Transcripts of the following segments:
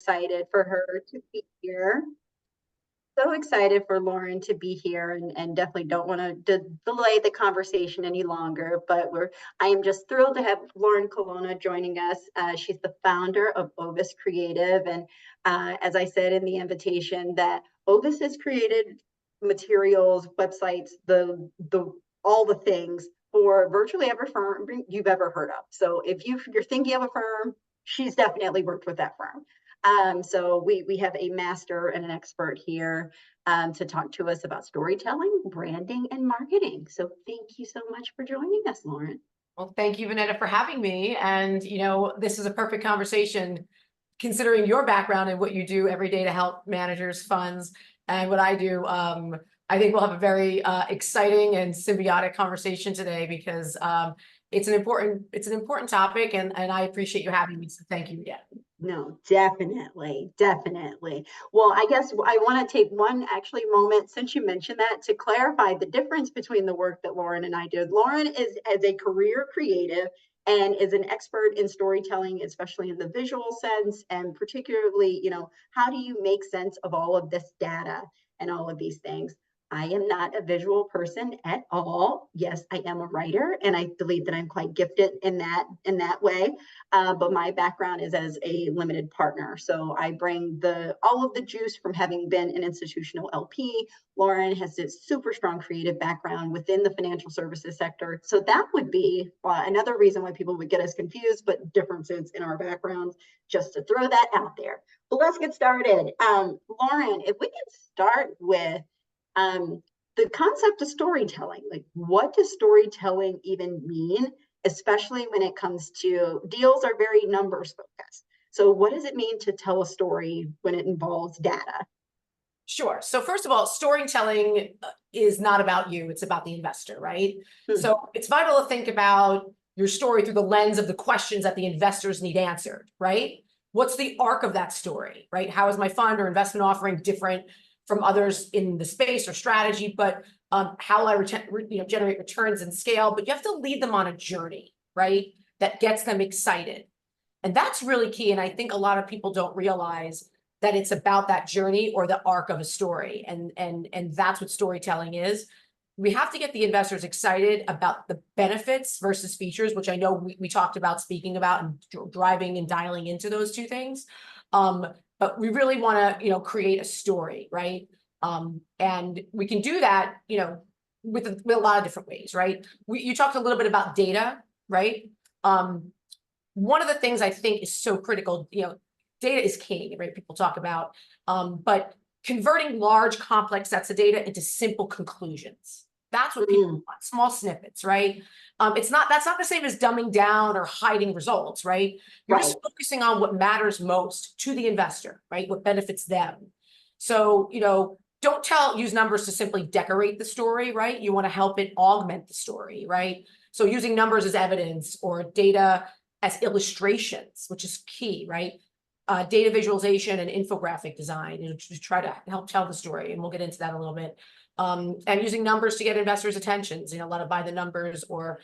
excited for her to be here. So excited for Lauren to be here, and definitely don't want to delay the conversation any longer, but I am just thrilled to have Lauren Colonna joining us. She's the founder of Ovis Creative, and as I said in the invitation, that Ovis has created materials, websites, the all the things for virtually every firm you've ever heard of. So if you're thinking of a firm, she's definitely worked with that firm. So we have a master and an expert here to talk to us about storytelling, branding, and marketing. So thank you so much for joining us, Lauren. Well, thank you, Vonetta, for having me. And, this is a perfect conversation considering your background and what you do every day to help managers, funds, and what I do. I think we'll have a very exciting and symbiotic conversation today because it's an important topic, and I appreciate you having me. So thank you again. No, definitely. Well, I guess I want to take one moment, since you mentioned that, to clarify the difference between the work that Lauren and I did. Lauren is as a career creative and is an expert in storytelling, especially in the visual sense, and particularly, how do you make sense of all of this data and all of these things? I am not a visual person at all. Yes, I am a writer, and I believe that I'm quite gifted in that way. But my background is as a limited partner, so I bring all of the juice from having been an institutional LP. Lauren has this super strong creative background within the financial services sector, so that would be another reason why people would get us confused, but differences in our backgrounds. Just to throw that out there. But let's get started. Lauren, if we can start with the concept of storytelling. Like, what does storytelling even mean, especially when it comes to deals are very numbers focused. So what does it mean to tell a story when it involves data? Sure. So first of all, storytelling is not about you, it's about the investor, right? So it's vital to think about your story through the lens of the questions that the investors need answered, right? What's the arc of that story, right? How is my fund or investment offering different from others in the space or strategy, but how will I generate returns and scale? But you have to lead them on a journey, right? That gets them excited. And that's really key. And I think a lot of people don't realize that it's about that journey or the arc of a story. And that's what storytelling is. We have to get the investors excited about the benefits versus features, which I know we talked about speaking about and driving and dialing into those two things. But we really want to, create a story, right? And we can do that, with a lot of different ways, right? You talked a little bit about data, right? One of the things I think is so critical, data is king, right? People talk about, but converting large, complex sets of data into simple conclusions. That's what people want, small snippets, right? That's not the same as dumbing down or hiding results, right? You're just focusing on what matters most to the investor, right? What benefits them. So, don't use numbers to simply decorate the story, right? You want to help it augment the story, right? So using numbers as evidence or data as illustrations, which is key, right? Data visualization and infographic design, to try to help tell the story. And we'll get into that a little bit. And using numbers to get investors' attentions, a lot of by the numbers or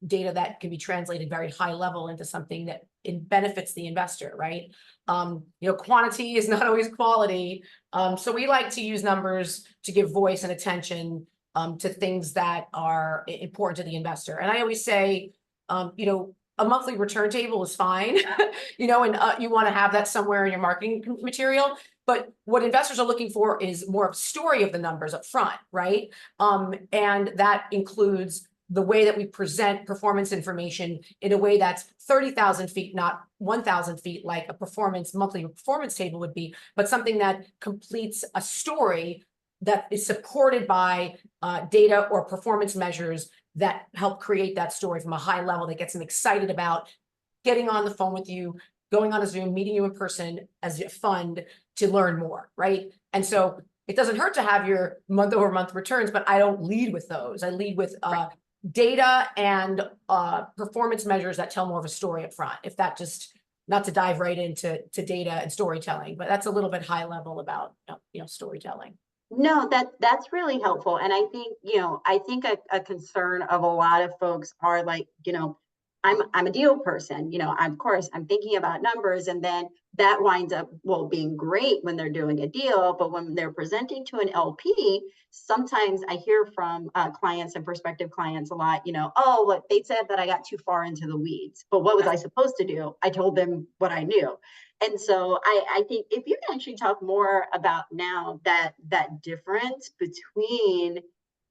data that can be translated very high level into something that benefits the investor, right? Quantity is not always quality. So we like to use numbers to give voice and attention to things that are important to the investor. And I always say, a monthly return table is fine, and you want to have that somewhere in your marketing material. But what investors are looking for is more of a story of the numbers up front, right? And that includes the way that we present performance information in a way that's 30,000 feet, not 1,000 feet, like a monthly performance table would be, but something that completes a story that is supported by data or performance measures that help create that story from a high level that gets them excited about getting on the phone with you, going on a Zoom, meeting you in person as a fund to learn more, right? And so it doesn't hurt to have your month-over-month returns, but I don't lead with those. I lead with data and performance measures that tell more of a story up front. If that just, not to dive right into data and storytelling, but that's a little bit high level about storytelling. No, that's really helpful. And I think, a concern of a lot of folks are like, I'm a deal person, of course I'm thinking about numbers, and then that winds up, well, being great when they're doing a deal, but when they're presenting to an LP, sometimes I hear from clients and prospective clients a lot, oh, look, they said that I got too far into the weeds, but what was I supposed to do? I told them what I knew. And so I think if you can actually talk more about now that difference between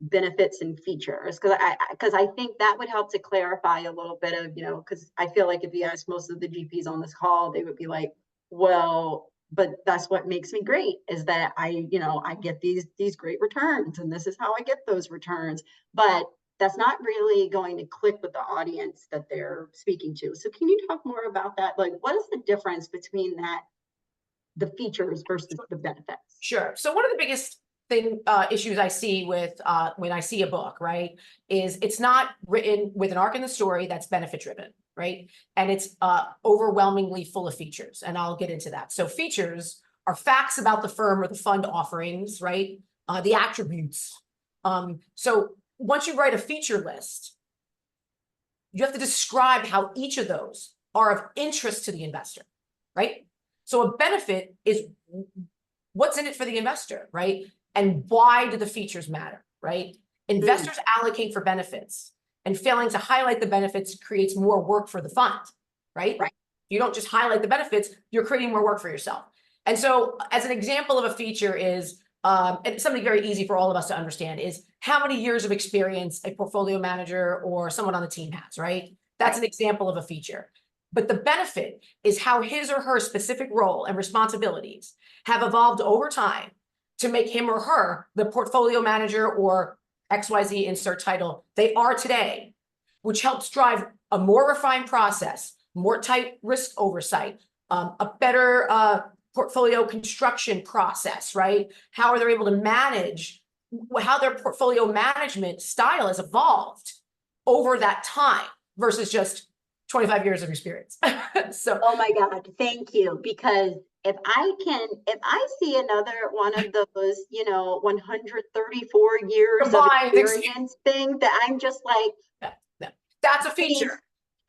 benefits and features, because I think that would help to clarify a little bit of, because I feel like if you ask most of the GPs on this call, they would be like, well, but that's what makes me great, is that I get these great returns, and this is how I get those returns. But that's not really going to click with the audience that they're speaking to. So can you talk more about that? Like, what is the difference between the features versus the benefits? Sure. So one of the biggest issues I see with when I see a book, right, is it's not written with an arc in the story that's benefit driven, right? And it's overwhelmingly full of features, and I'll get into that. So features are facts about the firm or the fund offerings, right? The attributes. So once you write a feature list, you have to describe how each of those are of interest to the investor, right? So a benefit is what's in it for the investor, right? And why do the features matter, right? Investors allocate for benefits, and failing to highlight the benefits creates more work for the fund, right? You don't just highlight the benefits, you're creating more work for yourself. And so as an example of a feature is, and something very easy for all of us to understand, is how many years of experience a portfolio manager or someone on the team has, right? That's an example of a feature. But the benefit is how his or her specific role and responsibilities have evolved over time to make him or her the portfolio manager or XYZ insert title they are today, which helps drive a more refined process, more tight risk oversight, a better portfolio construction process, right? How are they able to manage, how their portfolio management style has evolved over that time versus just 25 years of experience. So, oh my God, thank you. Because if I see another one of those, 134 years combined of experience thing, that I'm just like, that's a feature.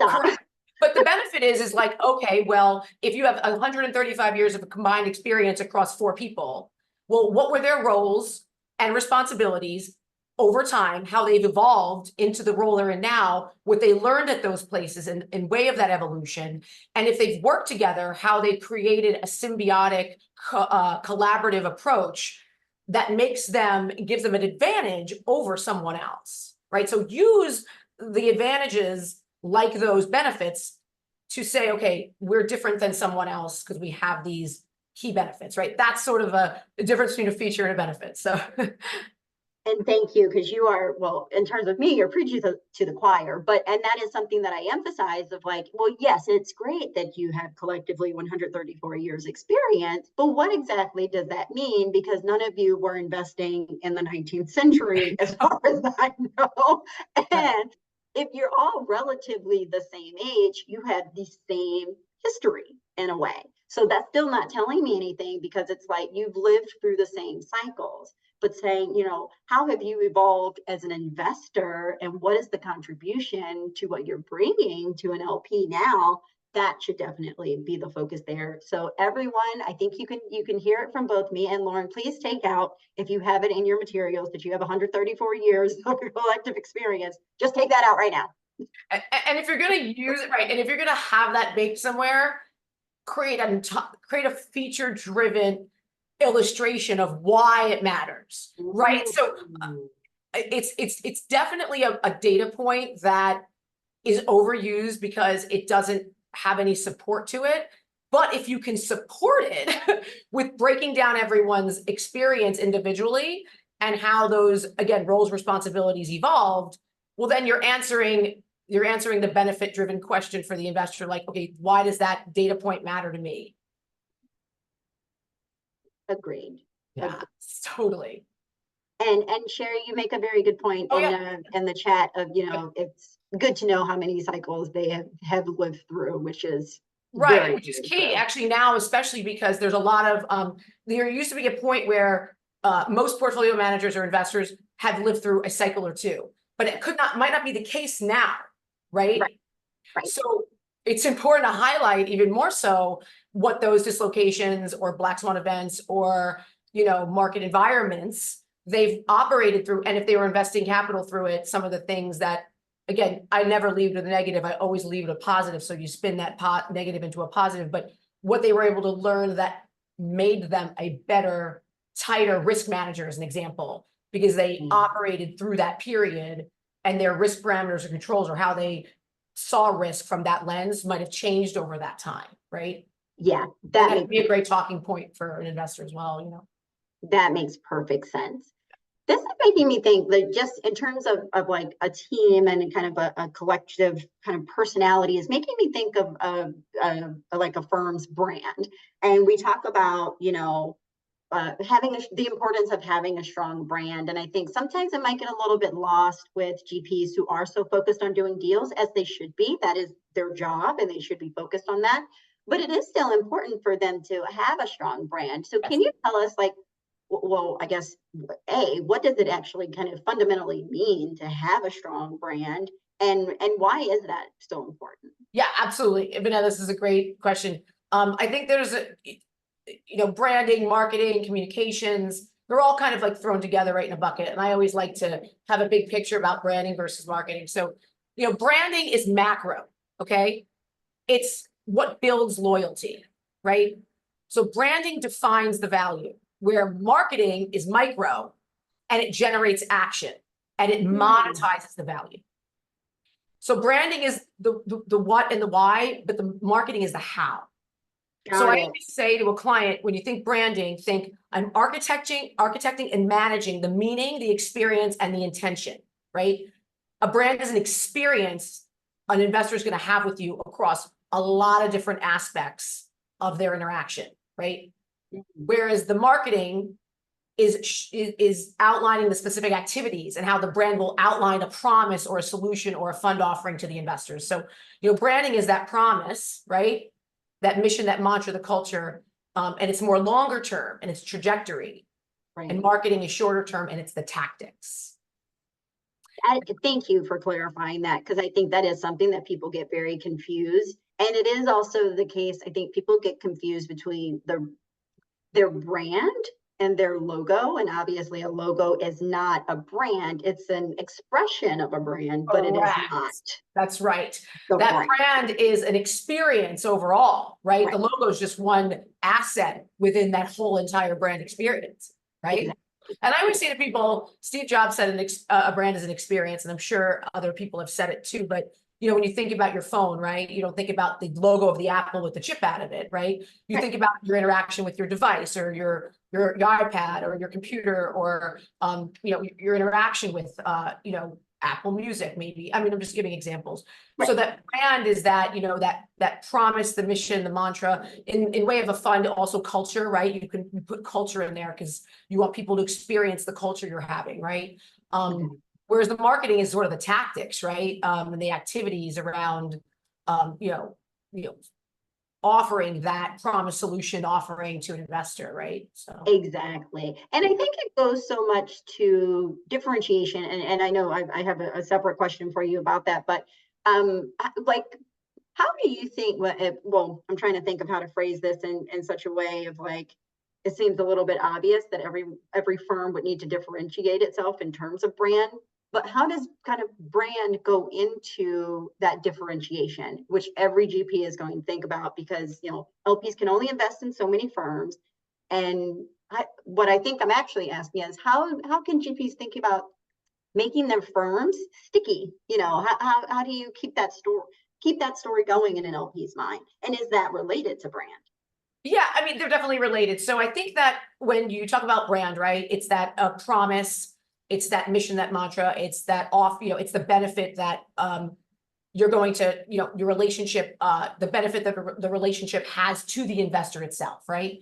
Stop. Correct. But the benefit is like, okay, well, if you have 135 years of combined experience across 4 people, well, what were their roles and responsibilities over time, how they've evolved into the role they're in now, what they learned at those places in way of that evolution, and if they've worked together, how they created a symbiotic, collaborative approach that gives them an advantage over someone else, right? So use the advantages like those benefits to say, okay, we're different than someone else because we have these key benefits, right? That's sort of a difference between a feature and a benefit. So And thank you, because you are, well, in terms of me, you're preaching to the choir, and that is something that I emphasize of like, well, yes, it's great that you have collectively 134 years experience, but what exactly does that mean? Because none of you were investing in the 19th century, as far as I know. And if you're all relatively the same age, you have the same history in a way. So that's still not telling me anything, because it's like you've lived through the same cycles. But saying, how have you evolved as an investor, and what is the contribution to what you're bringing to an LP now? That should definitely be the focus there. So everyone, I think you can hear it from both me and Lauren. Please take out, if you have it in your materials, that you have 134 years of collective experience. Just take that out right now. And if you're going to use it right, and if you're going to have that baked somewhere, create a feature-driven illustration of why it matters, right? So it's definitely a data point that is overused because it doesn't have any support to it. But if you can support it with breaking down everyone's experience individually and how those, again, roles, responsibilities evolved, well, then you're answering the benefit-driven question for the investor, like, okay, why does that data point matter to me? Agreed. Yeah, totally. And Sherry, you make a very good point in the chat of, it's good to know how many cycles they have lived through, which is right, which is key actually now, especially because there's a lot of there used to be a point where most portfolio managers or investors have lived through a cycle or two, but it might not be the case now, right? Right. So it's important to highlight even more so what those dislocations or black swan events or, market environments they've operated through. And if they were investing capital through it, some of the things that, again, I never leave with a negative, I always leave with a positive. So you spin that negative into a positive, but what they were able to learn that made them a better, tighter risk manager, as an example, because they operated through that period and their risk parameters or controls or how they saw risk from that lens might have changed over that time, right? Yeah, that would be a great talking point for an investor as well, That makes perfect sense. This is making me think that just in terms of like a team and kind of a collective kind of personality is making me think of like a firm's brand. And we talk about, having the importance of having a strong brand. And I think sometimes it might get a little bit lost with GPs who are so focused on doing deals, as they should be. That is their job and they should be focused on that. But it is still important for them to have a strong brand. So can you tell us, like, well, I guess, what does it actually kind of fundamentally mean to have a strong brand, and why is that so important? Yeah, absolutely. Vanetta, this is a great question. I think there's branding, marketing, communications, they're all kind of like thrown together right in a bucket. And I always like to have a big picture about branding versus marketing. So, branding is macro, okay? It's what builds loyalty, right? So branding defines the value, where marketing is micro and it generates action and it monetizes the value. So branding is the what and the why, but the marketing is the how. So I always say to a client, when you think branding, think I'm architecting and managing the meaning, the experience, and the intention, right? A brand is an experience an investor is going to have with you across a lot of different aspects of their interaction, right? Whereas the marketing is outlining the specific activities and how the brand will outline a promise or a solution or a fund offering to the investors. So, branding is that promise, right? That mission, that mantra, the culture, and it's more longer term and it's trajectory. Right. And marketing is shorter term and it's the tactics. Thank you for clarifying that, because I think that is something that people get very confused. And it is also the case, I think people get confused between their brand and their logo. And obviously a logo is not a brand, it's an expression of a brand, but it is not. That's right. That brand is an experience overall, right? The logo is just one asset within that whole entire brand experience, right? Exactly. And I always say to people, Steve Jobs said a brand is an experience, and I'm sure other people have said it too, but when you think about your phone, right? You don't think about the logo of the Apple with the chip out of it, right? You think about your interaction with your device or your iPad or your computer or, your interaction with, Apple Music, maybe. I mean, I'm just giving examples. So that brand is that, that promise, the mission, the mantra, in way of a fund, also culture, right? You can put culture in there because you want people to experience the culture you're having, right? Whereas the marketing is sort of the tactics, right? And the activities around, offering that promise solution offering to an investor, right? So exactly. And I think it goes so much to differentiation. And I know I have a separate question for you about that, but like, how do you think, well, I'm trying to think of how to phrase this in such a way of like, it seems a little bit obvious that every firm would need to differentiate itself in terms of brand, but how does kind of brand go into that differentiation, which every GP is going to think about, because LPs can only invest in so many firms. And what I think I'm actually asking is how can GPs think about making their firms sticky? How do you keep that story going in an LP's mind? And is that related to brand? Yeah, I mean, they're definitely related. So I think that when you talk about brand, right, it's that promise, it's that mission, that mantra, it's that it's the benefit that you're going to, your relationship, the benefit that the relationship has to the investor itself, right?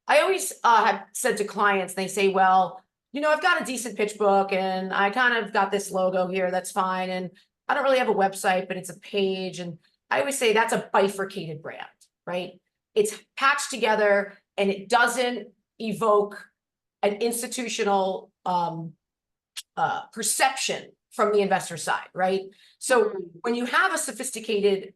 I always have said to clients, they say, well, I've got a decent pitch book and I kind of got this logo here, that's fine. And I don't really have a website, but it's a page. And I always say that's a bifurcated brand, right? It's patched together and it doesn't evoke an institutional perception from the investor side, right? So when you have a sophisticated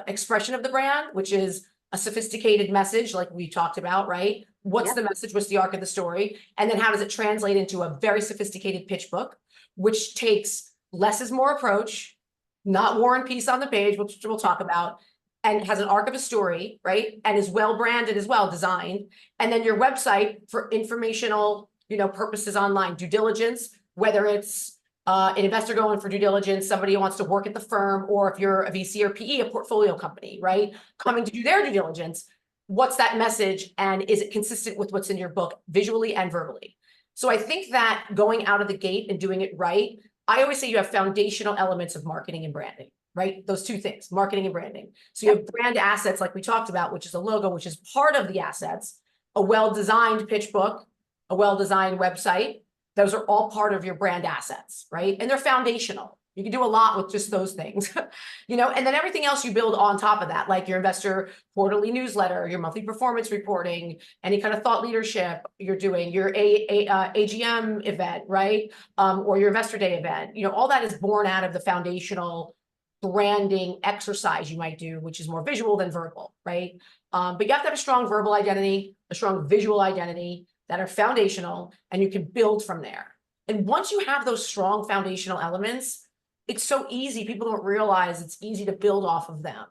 expression of the brand, which is a sophisticated message, like we talked about, right? What's the message? What's the arc of the story? And then how does it translate into a very sophisticated pitch book, which takes less is more approach, not War and Peace on the page, which we'll talk about, and has an arc of a story, right? And is well branded as well, designed. And then your website for informational, purposes online, due diligence, whether it's an investor going for due diligence, somebody who wants to work at the firm, or if you're a VC or PE, a portfolio company, right? Coming to do their due diligence, what's that message? And is it consistent with what's in your book, visually and verbally? So I think that going out of the gate and doing it right, I always say you have foundational elements of marketing and branding, right? Those two things, marketing and branding. So you have brand assets like we talked about, which is a logo, which is part of the assets, a well-designed pitch book, a well-designed website. Those are all part of your brand assets, right? And they're foundational. You can do a lot with just those things, and then everything else you build on top of that, like your investor quarterly newsletter, your monthly performance reporting, any kind of thought leadership you're doing, your AGM event, right? Or your investor day event, all that is born out of the foundational branding exercise you might do, which is more visual than verbal, right? But you have to have a strong verbal identity, a strong visual identity that are foundational, and you can build from there. And once you have those strong foundational elements, it's so easy. People don't realize it's easy to build off of them,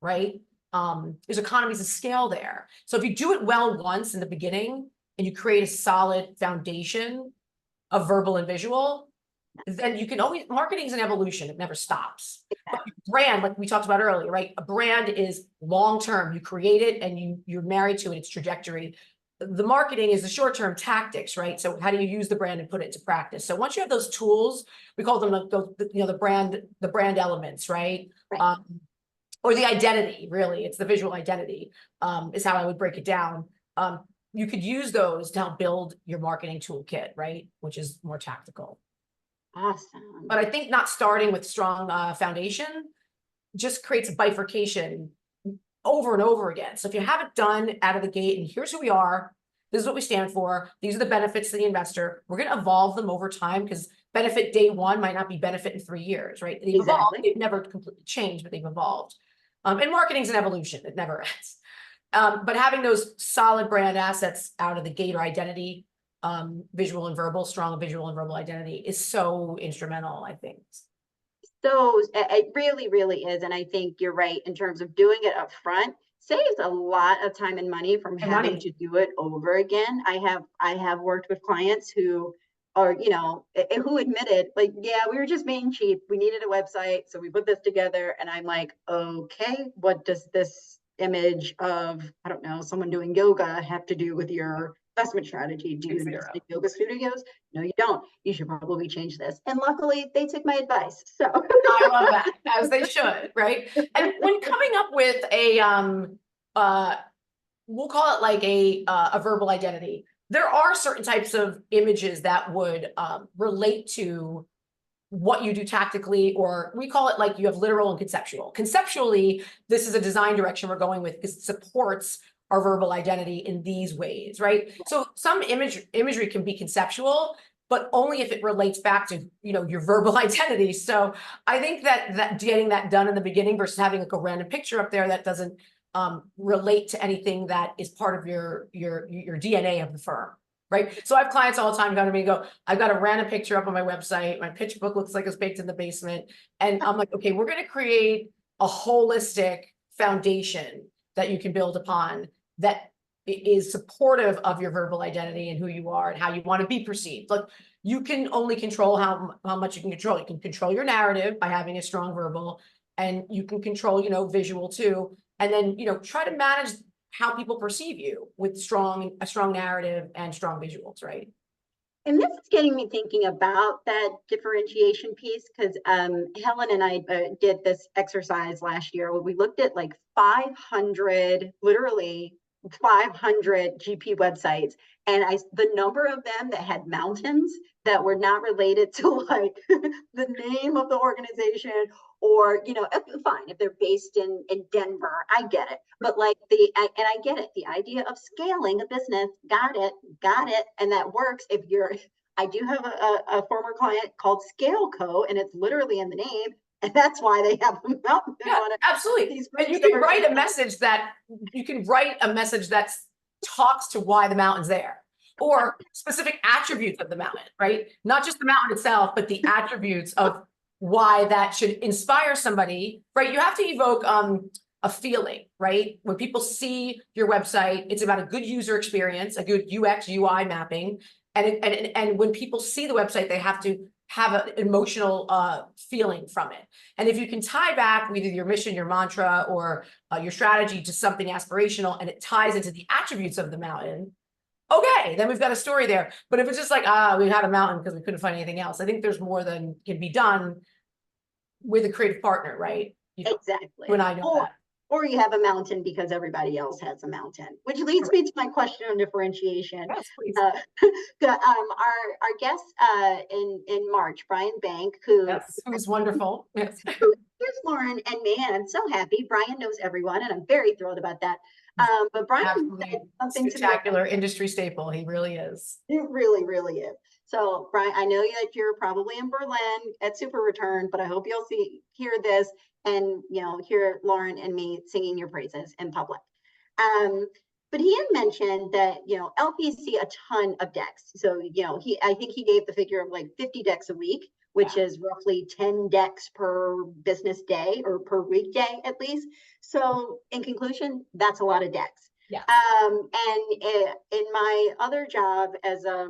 right? There's economies of scale there. So if you do it well once in the beginning and you create a solid foundation of verbal and visual, then you can always, marketing is an evolution. It never stops. But brand, like we talked about earlier, right? A brand is long-term. You create it and you're married to it, its trajectory. The marketing is the short-term tactics, right? So how do you use the brand and put it into practice? So once you have those tools, we call them the brand elements, right? Or the identity, really, it's the visual identity, is how I would break it down. You could use those to help build your marketing toolkit, right? Which is more tactical. Awesome. But I think not starting with strong foundation just creates a bifurcation over and over again. So if you have it done out of the gate, and here's who we are, this is what we stand for, these are the benefits to the investor, we're going to evolve them over time, because benefit day one might not be benefit in 3 years, right? They've evolved, they've never completely changed, but they've evolved. And marketing's an evolution, it never ends. But having those solid brand assets out of the gate, or identity, visual and verbal, strong visual and verbal identity, is so instrumental, I think. So it really, really is. And I think you're right in terms of doing it up front. Saves a lot of time and money from having to do it over again. I have worked with clients who are, who admitted, like, yeah, we were just being cheap. We needed a website, so we put this together. And I'm like, okay, what does this image of, I don't know, someone doing yoga have to do with your investment strategy? Do you invest in yoga studios? No, you don't. You should probably change this. And luckily, they took my advice. So I love that, as they should, right? And when coming up with a, we'll call it like a verbal identity, there are certain types of images that would relate to what you do tactically, or we call it, like, you have literal and conceptual. Conceptually, this is a design direction we're going with because it supports our verbal identity in these ways, right? So some imagery can be conceptual, but only if it relates back to, your verbal identity. So I think that getting that done in the beginning versus having like a random picture up there that doesn't relate to anything that is part of your DNA of the firm, right? So I have clients all the time come to me and go, I've got a random picture up on my website. My pitch book looks like it's baked in the basement. And I'm like, okay, we're going to create a holistic foundation that you can build upon that is supportive of your verbal identity and who you are and how you want to be perceived. Like, you can only control how much you can control. You can control your narrative by having a strong verbal, and you can control, visual too. And then, try to manage how people perceive you with a strong narrative and strong visuals, right? And this is getting me thinking about that differentiation piece, because Helen and I did this exercise last year where we looked at like 500, literally 500 GP websites, and the number of them that had mountains that were not related to like the name of the organization, or fine, if they're based in Denver, I get it, but like and I get it, the idea of scaling a business, got it, and that works if you're I do have a former client called Scale Co, and it's literally in the name, and that's why they have a mountain Yeah, on it. absolutely. These And groups you that can are write a just- message that talks to why the mountain's there, or specific attributes of the mountain, right? Not just the mountain itself, but the attributes of why that should inspire somebody, right? You have to evoke a feeling, right? When people see your website, it's about a good user experience, a good UX UI mapping, and when people see the website, they have to have an emotional feeling from it. And if you can tie back either your mission, your mantra, or your strategy to something aspirational, and it ties into the attributes of the mountain, okay, then we've got a story there. But if it's just like, we had a mountain because we couldn't find anything else, I think there's more than can be done with a creative partner, right? Exactly. When I know that. Or you have a mountain because everybody else has a mountain, which leads me to my question on differentiation. Yes, please. Our guest in March, Brian Bank, who's wonderful. Yes. Here's Lauren and me, and I'm so happy. Brian knows everyone, and I'm very thrilled about that. But Brian said something spectacular industry staple. He really is. It really, really is. So, Brian, I know that you're probably in Berlin at Super Return, but I hope you'll hear this and hear Lauren and me singing your praises in public. But he had mentioned that LPs see a ton of decks. So I think he gave the figure of like 50 decks a week, which is roughly 10 decks per business day or per weekday at least. So in conclusion, that's a lot of decks. Yeah. And in my other job as a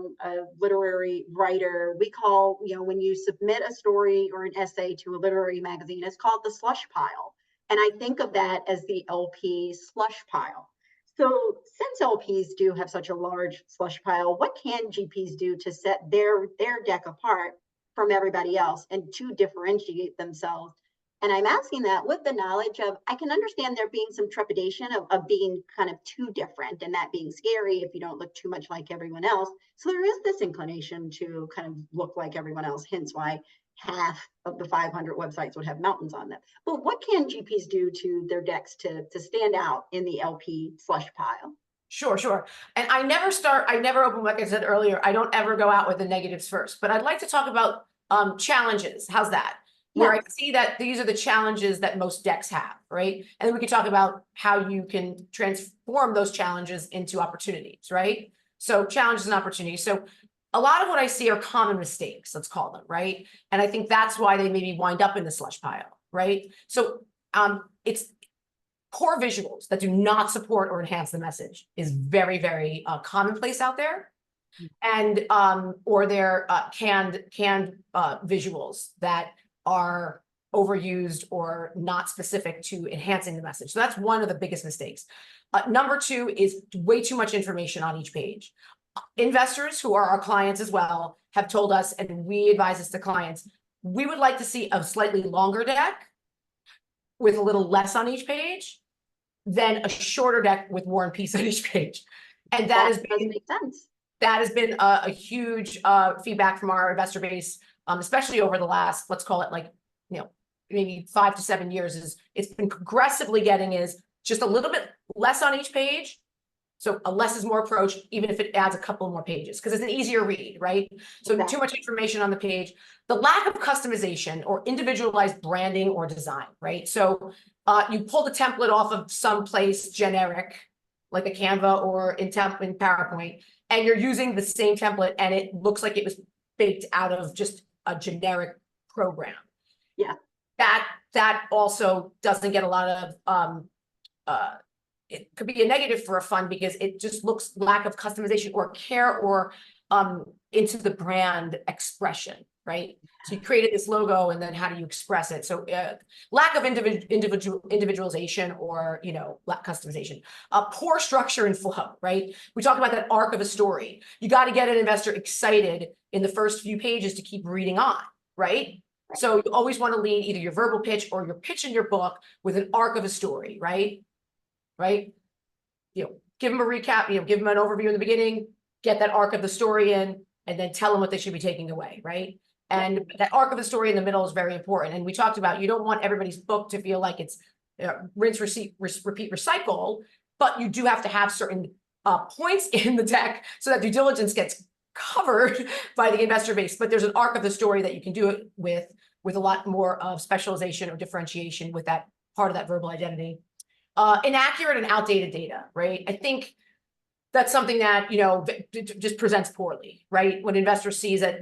literary writer, we call, when you submit a story or an essay to a literary magazine, it's called the slush pile. And I think of that as the LP slush pile. So since LPs do have such a large slush pile, what can GPs do to set their deck apart from everybody else and to differentiate themselves? And I'm asking that with the knowledge of, I can understand there being some trepidation of being kind of too different and that being scary if you don't look too much like everyone else. So there is this inclination to kind of look like everyone else, hence why half of the 500 websites would have mountains on them. But what can GPs do to their decks to stand out in the LP slush pile? Sure. And I never open, like I said earlier, I don't ever go out with the negatives first, but I'd like to talk about challenges. How's that? Where I see that these are the challenges that most decks have, right? And then we can talk about how you can transform those challenges into opportunities, right? So challenges and opportunities. So a lot of what I see are common mistakes, let's call them, right? And I think that's why they maybe wind up in the slush pile, right? So it's poor visuals that do not support or enhance the message is very, very commonplace out there. And or they're canned visuals that are overused or not specific to enhancing the message. So that's one of the biggest mistakes. Number two is way too much information on each page. Investors who are our clients as well have told us, and we advise this to clients, we would like to see a slightly longer deck with a little less on each page than a shorter deck with War and Peace on each page. And that doesn't make sense. That has been a huge feedback from our investor base, especially over the last, let's call it like, maybe 5 to 7 years. It's been progressively getting is just a little bit less on each page. So a less is more approach, even if it adds a couple more pages, because it's an easier read, right? So Too much information on the page. The lack of customization or individualized branding or design, right? So you pull the template off of some place generic, like a Canva or in PowerPoint, and you're using the same template and it looks like it was baked out of just a generic program. Yeah. That also doesn't get a lot of, it could be a negative for a fund because it just looks lack of customization or care or into the brand expression, right? So you created this logo and then how do you express it? So lack of individualization or, customization. Poor structure and flow, right? We talk about that arc of a story. You got to get an investor excited in the first few pages to keep reading on, right? So you always want to lead either your verbal pitch or your pitch in your book with an arc of a story, right? Give them a recap, give them an overview in the beginning, get that arc of the story in, and then tell them what they should be taking away, right? And that arc of the story in the middle is very important. And we talked about, you don't want everybody's book to feel like it's rinse, repeat, recycle, but you do have to have certain points in the deck so that due diligence gets covered by the investor base, but there's an arc of the story that you can do it with a lot more of specialization or differentiation with that part of that verbal identity. Inaccurate and outdated data, right? I think that's something that, just presents poorly, right? When investor sees that,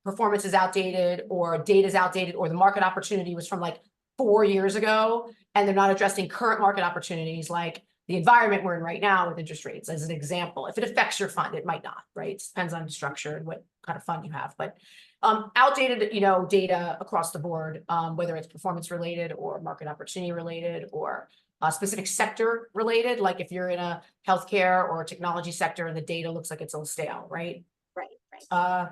performance is outdated or data is outdated or the market opportunity was from like 4 years ago, and they're not addressing current market opportunities like the environment we're in right now with interest rates, as an example. If it affects your fund, it might not, right? It depends on the structure and what kind of fund you have. But outdated, data across the board, whether it's performance related or market opportunity related or specific sector related, like if you're in a healthcare or a technology sector and the data looks like it's a little stale, right? Right.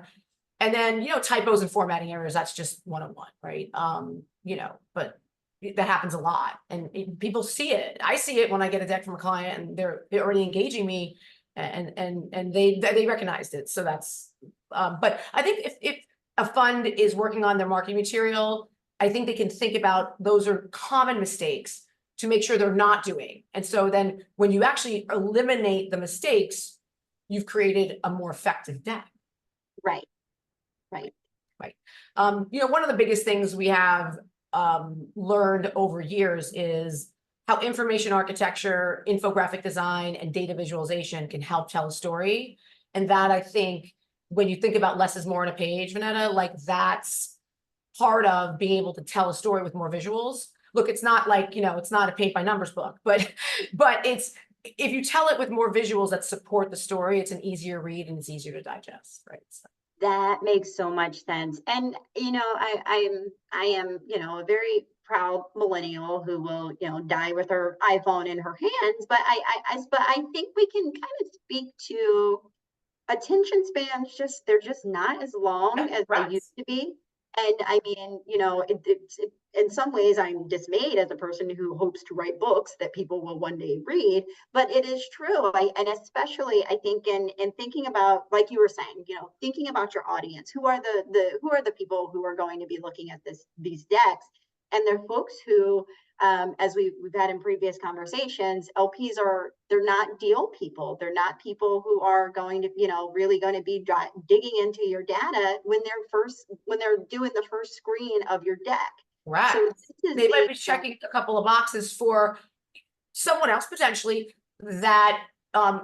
And then, typos and formatting errors, that's just 101, right? But that happens a lot and people see it. I see it when I get a deck from a client and they're already engaging me and they recognized it. So that's, but I think if a fund is working on their marketing material, I think they can think about those are common mistakes to make sure they're not doing. And so then when you actually eliminate the mistakes, you've created a more effective deck. Right. One of the biggest things we have learned over years is how information architecture, infographic design, and data visualization can help tell a story. And that, I think, when you think about less is more on a page, Vonetta, like that's part of being able to tell a story with more visuals. Look, it's not like, it's not a paint by numbers book, but it's, if you tell it with more visuals that support the story, it's an easier read and it's easier to digest, right? So. That makes so much sense. And, I am, a very proud millennial who will, die with her iPhone in her hands. But but I think we can kind of speak to attention spans. They're just not as long as they used to be. And I mean, in some ways I'm dismayed as a person who hopes to write books that people will one day read, but it is true. And especially I think in thinking about, like you were saying, thinking about your audience, who are the people who are going to be looking at these decks, and they're folks who, as we've had in previous conversations, LPs they're not deal people. They're not people who are going to, really going to be digging into your data when they're doing the first screen of your deck. Right. So they might be checking a couple of boxes for someone else potentially that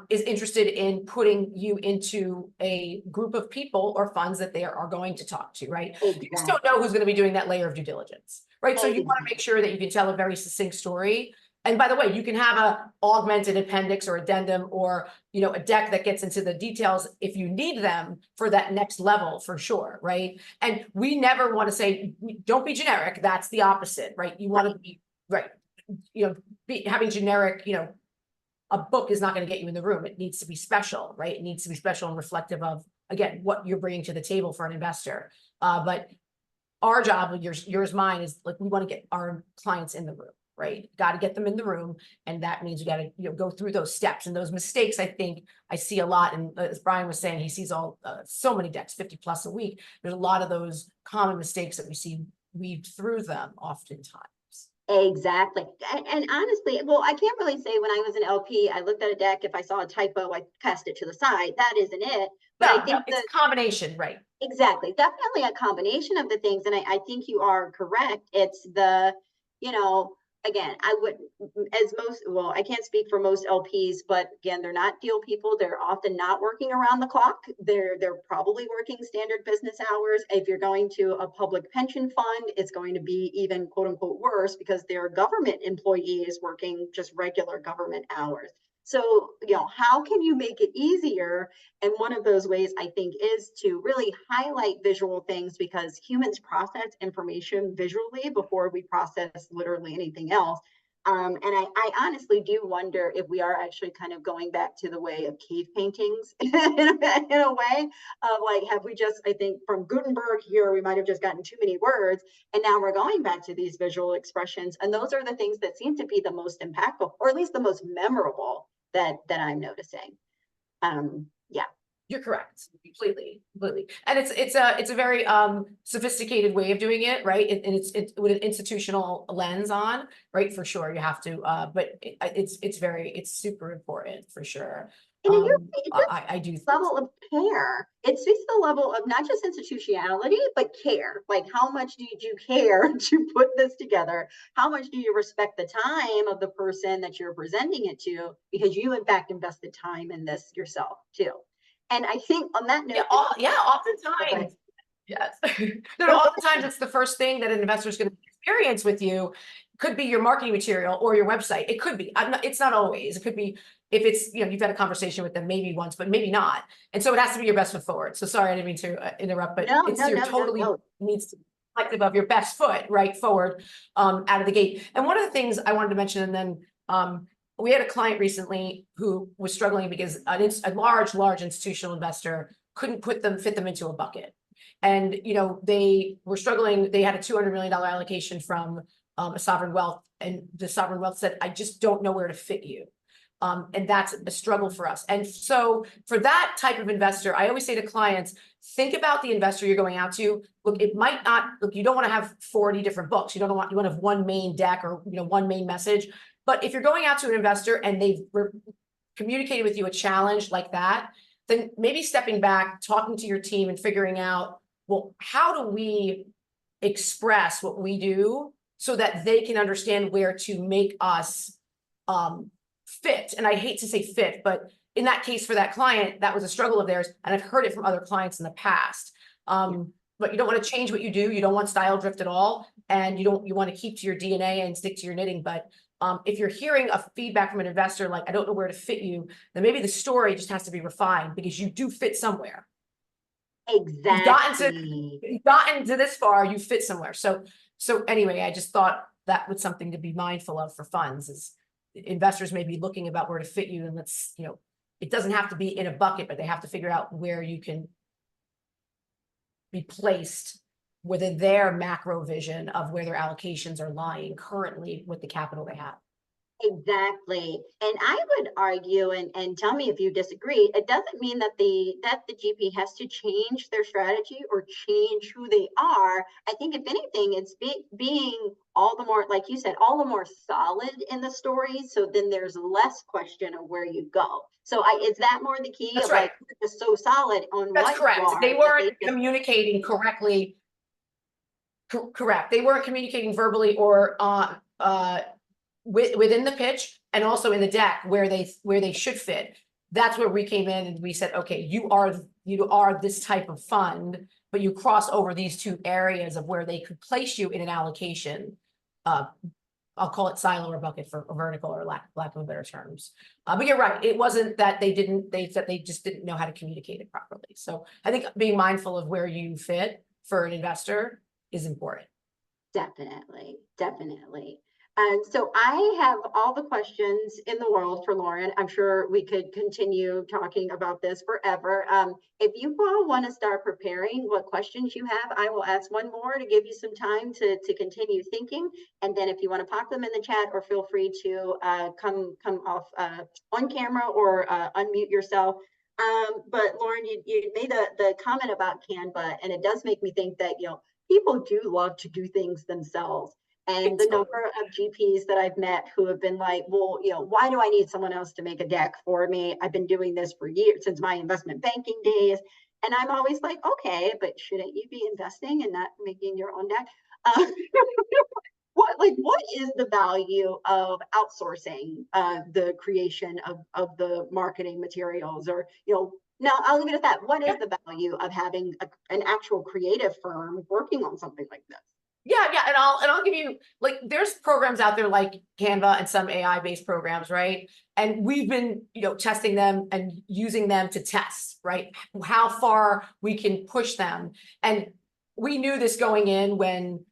is interested in putting you into a group of people or funds that they are going to talk to, right? Exactly. You just don't know who's going to be doing that layer of due diligence, right? So you want to make sure that you can tell a very succinct story. And by the way, you can have a augmented appendix or addendum or, a deck that gets into the details if you need them for that next level, for sure, right? And we never want to say, don't be generic. That's the opposite, right? You want to be, right, having generic, a book is not going to get you in the room. It needs to be special, right? It needs to be special and reflective of, again, what you're bringing to the table for an investor. But our job, yours, mine, is like, we want to get our clients in the room. Right, got to get them in the room, and that means we got to go through those steps and those mistakes. I think I see a lot, and as Brian was saying, he sees so many decks, 50 plus a week. There's a lot of those common mistakes that we see weaved through them oftentimes. Exactly. And honestly, well, I can't really say when I was an LP, I looked at a deck. If I saw a typo, I cast it to the side. That isn't it. But I think it's a combination, right? Exactly. Definitely a combination of the things. And I think you are correct. It's the, again, I can't speak for most LPs, but again, they're not deal people. They're often not working around the clock. They're probably working standard business hours. If you're going to a public pension fund, it's going to be even quote unquote worse because they're government employees working just regular government hours. So, how can you make it easier? And one of those ways, I think, is to really highlight visual things, because humans process information visually before we process literally anything else. And I honestly do wonder if we are actually kind of going back to the way of cave paintings in a way of like, have we just, I think from Gutenberg here, we might have just gotten too many words. And now we're going back to these visual expressions. And those are the things that seem to be the most impactful, or at least the most memorable that I'm noticing. Yeah. You're correct, completely. And it's a very sophisticated way of doing it, right? And it's with an institutional lens on, right? For sure, you have to. But it's super important for sure. And you're right, it does I do. level of care. It speaks to the level of not just institutionality, but care. Like, how much did you care to put this together? How much do you respect the time of the person that you're presenting it to? Because you, in fact, invested time in this yourself, too. And I think on that Yeah, note, oftentimes. Yes. No, oftentimes it's the first thing that an investor is going to experience with you. Could be your marketing material or your website. It could be. It's not always. It could be if it's, you've had a conversation with them maybe once, but maybe not. And so it has to be your best foot forward. So sorry, I didn't mean to interrupt, but totally needs to be reflective of your best foot right forward out of the gate. And one of the things I wanted to mention, and then we had a client recently who was struggling because a large institutional investor couldn't fit them into a bucket. And, they were struggling. They had a $200 million allocation from a sovereign wealth, and the sovereign wealth said, I just don't know where to fit you. And that's a struggle for us. And so for that type of investor, I always say to clients, think about the investor you're going out to. Look, it might not, you don't want to have 40 different books. You want to have one main deck or, one main message. But if you're going out to an investor and they've communicated with you a challenge like that, then maybe stepping back, talking to your team and figuring out, well, how do we express what we do so that they can understand where to make us fit? And I hate to say fit, but in that case for that client, that was a struggle of theirs. And I've heard it from other clients in the past. But you don't want to change what you do. You don't want style drift at all. And you want to keep to your DNA and stick to your knitting. But if you're hearing a feedback from an investor, like, I don't know where to fit you, then maybe the story just has to be refined because you do fit somewhere. Exactly. You've gotten to this far, you fit somewhere. So anyway, I just thought that was something to be mindful of for funds, is investors may be looking about where to fit you. And it doesn't have to be in a bucket, but they have to figure out where you can be placed within their macro vision of where their allocations are lying currently with the capital they have. Exactly. And I would argue, and tell me if you disagree, it doesn't mean that the GP has to change their strategy or change who they are. I think if anything, it's being all the more, like you said, all the more solid in the story. So then there's less question of where you go. So is that more the key? That's of right. Like, just so solid on That's what correct. you are, They weren't communicating correctly. Correct. They weren't communicating verbally or within the pitch and also in the deck where they should fit. That's where we came in and we said, okay, you are this type of fund, but you cross over these two areas of where they could place you in an allocation. I'll call it silo or bucket for vertical, or lack of better terms. But you're right. It wasn't that they said they just didn't know how to communicate it properly. So I think being mindful of where you fit for an investor is important. Definitely. And so I have all the questions in the world for Lauren. I'm sure we could continue talking about this forever. If you all want to start preparing what questions you have, I will ask one more to give you some time to continue thinking. And then if you want to pop them in the chat, or feel free to come off on camera or unmute yourself. But Lauren, you made the comment about Canva, and it does make me think that, people do love to do things themselves. And the number of GPs that I've met who have been like, well, why do I need someone else to make a deck for me? I've been doing this for years, since my investment banking days. And I'm always like, okay, but shouldn't you be investing and not making your own deck? What is the value of outsourcing the creation of the marketing materials? Or, now I'll leave it at that. What is the value of having an actual creative firm working on something like this? Yeah. And I'll give you, there's programs out there like Canva and some AI-based programs, right? And we've been, testing them and using them to test, right? How far we can push them. And we knew this going in when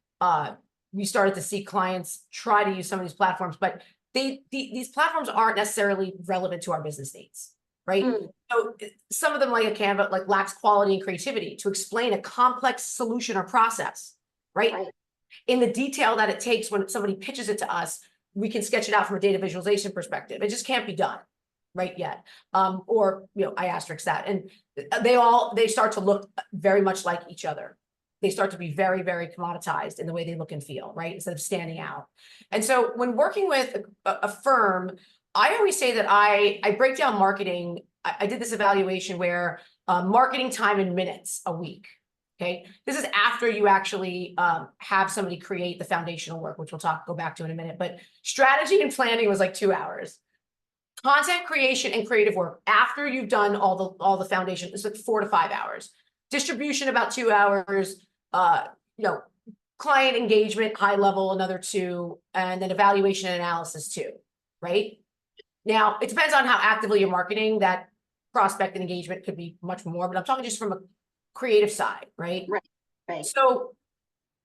we started to see clients try to use some of these platforms, but these platforms aren't necessarily relevant to our business needs, right? So some of them, like a Canva, lacks quality and creativity to explain a complex solution or process, right? In the detail that it takes when somebody pitches it to us, we can sketch it out from a data visualization perspective. It just can't be done right yet. Or, I asterisk that. And they start to look very much like each other. They start to be very, very commoditized in the way they look and feel, right? Instead of standing out. And so when working with a firm, I always say that I break down marketing I did this evaluation where marketing time in minutes a week. Okay, this is after you actually have somebody create the foundational work, which we'll go back to in a minute. But strategy and planning was like 2 hours. Content creation and creative work after you've done all the foundation is like 4 to 5 hours. Distribution about 2 hours. Client engagement, high level, another 2, and then evaluation and analysis 2, right? Now, it depends on how actively you're marketing. That prospect and engagement could be much more, but I'm talking just from a creative side, right? Right. So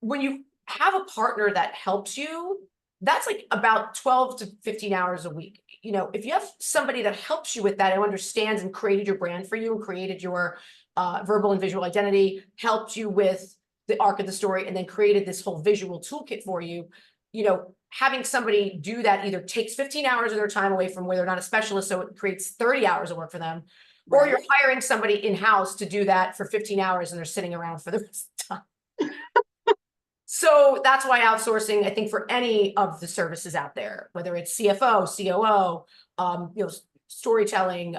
when you have a partner that helps you, that's like about 12 to 15 hours a week. If you have somebody that helps you with that and understands and created your brand for you and created your verbal and visual identity, helped you with the arc of the story, and then created this whole visual toolkit for you, having somebody do that either takes 15 hours of their time away from where they're not a specialist, so it creates 30 hours of work for them, or you're hiring somebody in-house to do that for 15 hours and they're sitting around for the rest of the time. So that's why outsourcing, I think, for any of the services out there, whether it's CFO, COO, storytelling,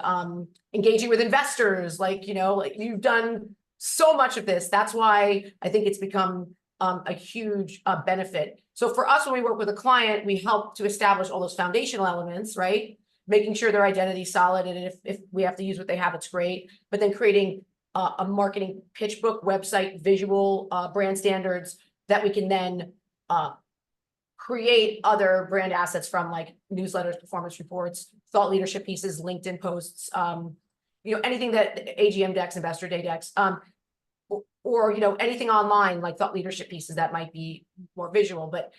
engaging with investors, like you've done so much of this. That's why I think it's become a huge benefit. So for us, when we work with a client, we help to establish all those foundational elements, right? Making sure their identity is solid, and if we have to use what they have, it's great. But then creating a marketing pitch book, website, visual, brand standards that we can then create other brand assets from, like newsletters, performance reports, thought leadership pieces, LinkedIn posts, anything that AGM decks, investor day decks, or anything online like thought leadership pieces that might be more visual. But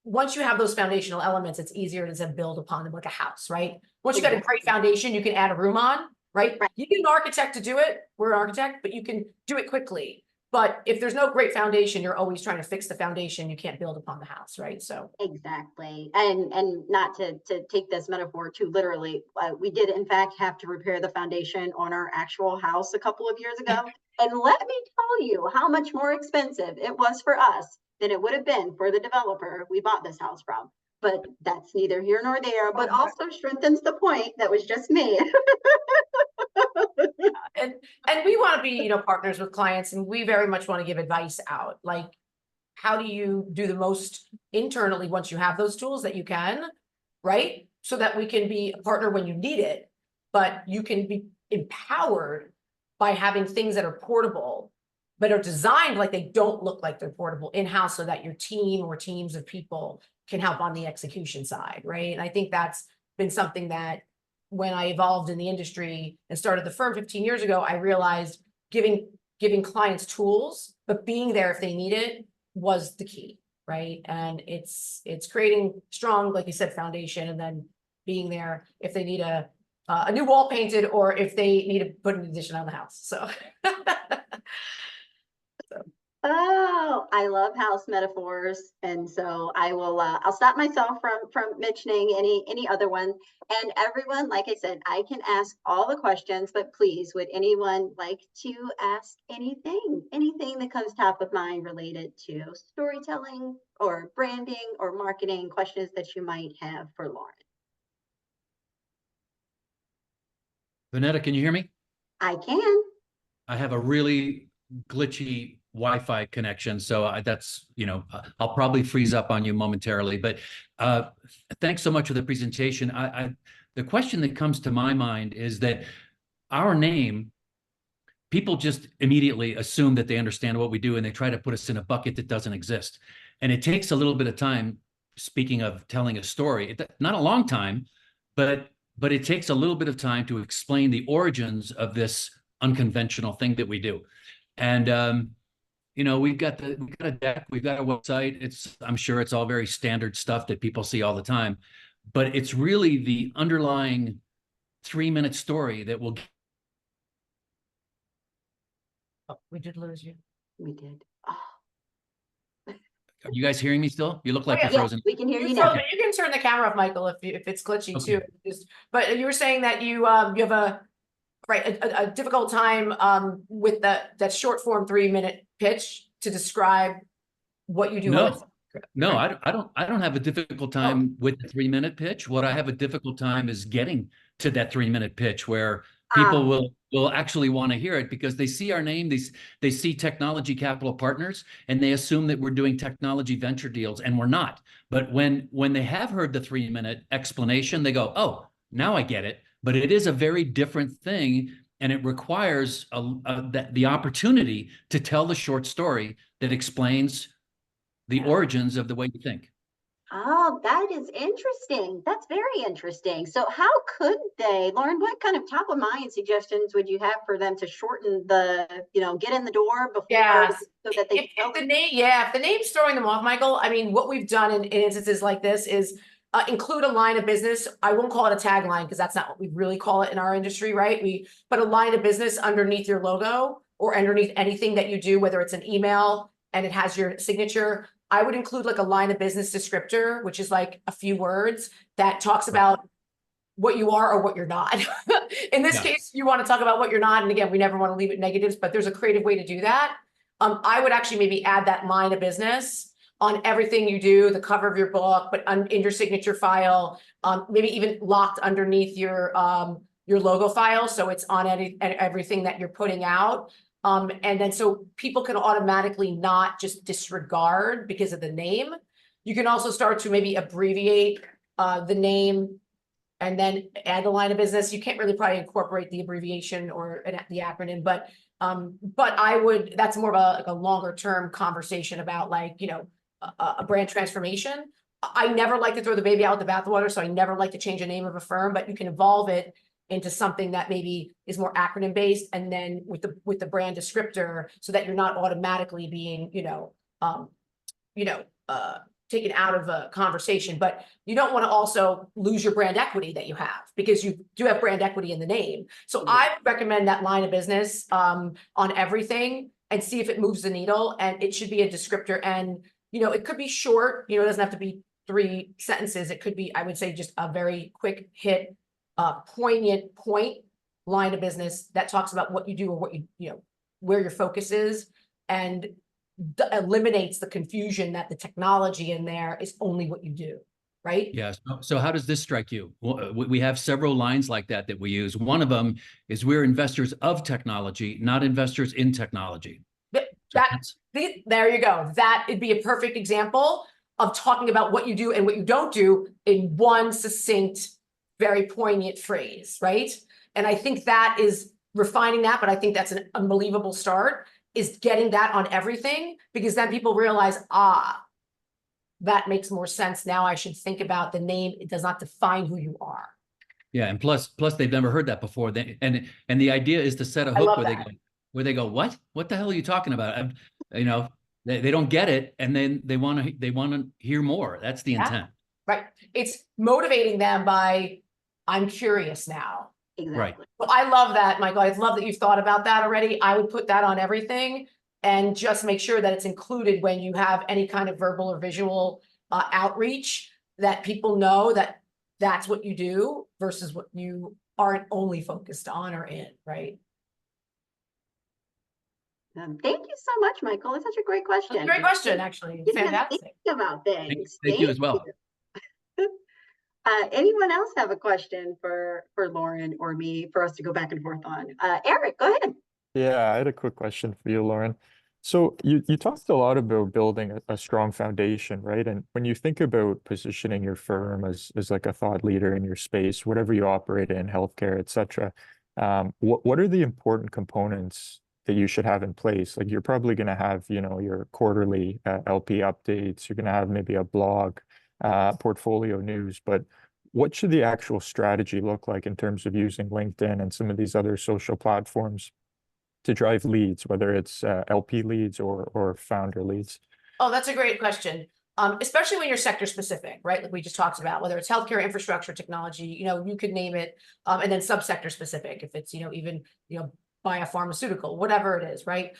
once you have those foundational elements, it's easier to then build upon them like a house, right? Once you got a great foundation, you can add a room on, right? You need an architect to do it. We're an architect, but you can do it quickly. But if there's no great foundation, you're always trying to fix the foundation. You can't build upon the house, right? So exactly. And not to take this metaphor too literally, we did in fact have to repair the foundation on our actual house a couple of years ago. And let me tell you how much more expensive it was for us than it would have been for the developer we bought this house from. But that's neither here nor there, but also strengthens the point that was just made. And we want to be, partners with clients, and we very much want to give advice out. Like, how do you do the most internally once you have those tools that you can, right? So that we can be a partner when you need it, but you can be empowered by having things that are portable, but are designed like they don't look like they're portable in-house, so that your team or teams of people can help on the execution side, right? And I think that's been something that when I evolved in the industry and started the firm 15 years ago, I realized giving clients tools, but being there if they need it was the key, right? And it's creating strong, like you said, foundation, and then being there if they need a new wall painted, or if they need to put an addition on the house. So. Oh, I love house metaphors, and so I will. I'll stop myself from mentioning any other ones. And everyone, like I said, I can ask all the questions, but please, would anyone like to ask anything that comes top of mind related to storytelling or branding or marketing? Questions that you might have for Lauren. Vonetta, can you hear me? I can. I have a really glitchy Wi-Fi connection, so that's, I'll probably freeze up on you momentarily, but thanks so much for the presentation. The question that comes to my mind is that our name, people just immediately assume that they understand what we do, and they try to put us in a bucket that doesn't exist. And it takes a little bit of time, speaking of telling a story, not a long time, but it takes a little bit of time to explain the origins of this unconventional thing that we do. And we've got a deck, we've got a website. I'm sure it's all very standard stuff that people see all the time, but it's really the underlying 3-minute story that will. Oh, we did lose you. We did. Oh. Are you guys hearing me still? You look like you're frozen. We can hear you now. You can turn the camera off, Michael, if it's glitchy too. But you were saying that you have a difficult time with that short form 3-minute pitch to describe what you do. No, I don't have a difficult time with the 3-minute pitch. What I have a difficult time is getting to that 3-minute pitch where people will actually want to hear it because they see our name, they see Technology Capital Partners, and they assume that we're doing technology venture deals, and we're not. But when they have heard the 3-minute explanation, they go, oh, now I get it. But it is a very different thing, and it requires the opportunity to tell the short story that explains the origins of the way you think. Oh, that is interesting. That's very interesting. So how could they, Lauren, what kind of top of mind suggestions would you have for them to shorten the, get in the door before Yes. so that they If the name, if the name's throwing them off, Michael, I mean, what we've done in instances like this is include a line of business. I won't call it a tagline because that's not what we really call it in our industry, right? But a line of business underneath your logo or underneath anything that you do, whether it's an email and it has your signature. I would include like a line of business descriptor, which is like a few words that talks about what you are or what you're not. In this case, you want to talk about what you're not. And again, we never want to leave it negatives, but there's a creative way to do that. I would actually maybe add that line of business on everything you do, the cover of your book, but in your signature file, maybe even locked underneath your logo file. So it's on everything that you're putting out. And then so people can automatically not just disregard because of the name. You can also start to maybe abbreviate the name and then add the line of business. You can't really probably incorporate the abbreviation or the acronym, but I would, that's more of a longer term conversation about like, a brand transformation. I never like to throw the baby out with the bathwater, so I never like to change the name of a firm, but you can evolve it into something that maybe is more acronym based, and then with the brand descriptor, so that you're not automatically being, taken out of a conversation. But you don't want to also lose your brand equity that you have, because you do have brand equity in the name. So I would recommend that line of business on everything and see if it moves the needle. And it should be a descriptor, and it could be short. It doesn't have to be 3 sentences. It could be, I would say, just a very quick hit, poignant point line of business that talks about what you do or what where your focus is, and eliminates the confusion that the technology in there is only what you do, right? Yes. So how does this strike you? We have several lines like that we use. One of them is we're investors of technology, not investors in technology. There you go. That would be a perfect example of talking about what you do and what you don't do in one succinct, very poignant phrase, right? And I think that is refining that, but I think that's an unbelievable start, is getting that on everything, because then people realize, that makes more sense. Now I should think about the name. It does not define who you are. Yeah, and plus they've never heard that before. And the idea is to set a hook where they go, what the hell are you talking about? They don't get it, and then they want to hear more. That's the intent. Right. It's motivating them by, I'm curious now. Exactly. Right. Well, I love that, Michael. I love that you've thought about that already. I would put that on everything, and just make sure that it's included when you have any kind of verbal or visual outreach, that people know that that's what you do versus what you aren't only focused on or in, right? Thank you so much, Michael. It's such a great question. Great question, actually. Fantastic. Think about things. Thank you as well. Anyone else have a question for Lauren or me for us to go back and forth on? Eric, go ahead. Yeah, I had a quick question for you, Lauren. So you talked a lot about building a strong foundation, right? And when you think about positioning your firm as like a thought leader in your space, whatever you operate in, healthcare, et cetera, what are the important components that you should have in place? Like, you're probably going to have, your quarterly LP updates. You're going to have maybe a blog, portfolio news, but what should the actual strategy look like in terms of using LinkedIn and some of these other social platforms to drive leads, whether it's LP leads or founder leads? Oh, that's a great question. Especially when you're sector specific, right? Like we just talked about, whether it's healthcare, infrastructure, technology, you could name it, and then subsector specific, if it's, even, biopharmaceutical, whatever it is, right?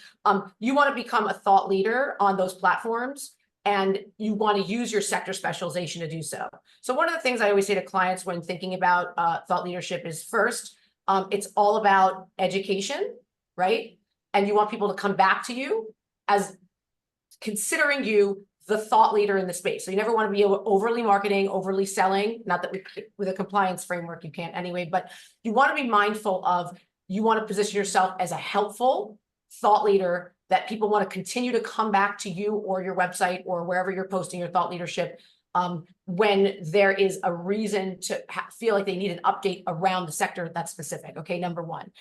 You want to become a thought leader on those platforms, and you want to use your sector specialization to do so. So one of the things I always say to clients when thinking about thought leadership is, first, it's all about education, right? And you want people to come back to you as considering you the thought leader in the space. So you never want to be overly marketing, overly selling, not that with a compliance framework, you can't anyway, but you want to be mindful of, you want to position yourself as a helpful thought leader that people want to continue to come back to you or your website or wherever you're posting your thought leadership when there is a reason to feel like they need an update around the sector that's specific. Okay, number one.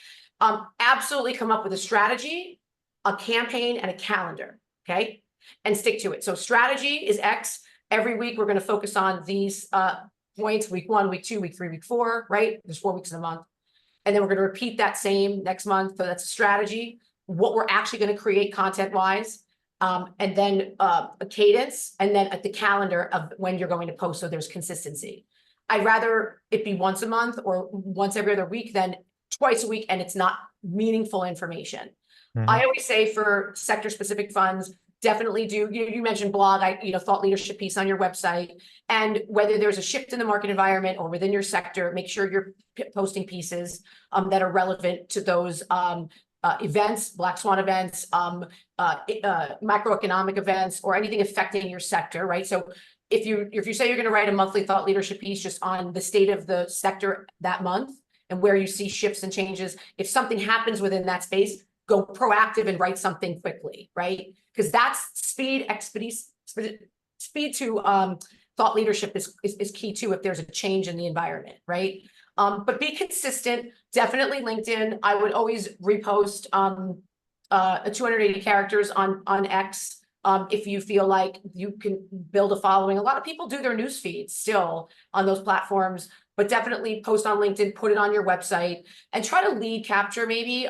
Absolutely come up with a strategy, a campaign, and a calendar, okay? And stick to it. So strategy is X. Every week, we're going to focus on these points, week 1, week 2, week 3, week 4, right? There's 4 weeks in a month. And then we're going to repeat that same next month. So that's a strategy, what we're actually going to create content-wise, and then a cadence, and then at the calendar of when you're going to post, so there's consistency. I'd rather it be once a month or once every other week than twice a week, and it's not meaningful information. I always say for sector-specific funds, definitely do, you mentioned blog, thought leadership piece on your website, and whether there's a shift in the market environment or within your sector, make sure you're posting pieces that are relevant to those events, Black Swan events, macroeconomic events, or anything affecting your sector, right? So if you say you're going to write a monthly thought leadership piece just on the state of the sector that month and where you see shifts and changes, if something happens within that space, go proactive and write something quickly, right? Because that's speed to thought leadership is key too if there's a change in the environment, right? But be consistent. Definitely LinkedIn. I would always repost 280 characters on X if you feel like you can build a following. A lot of people do their news feeds still on those platforms, but definitely post on LinkedIn, put it on your website, and try to lead capture maybe.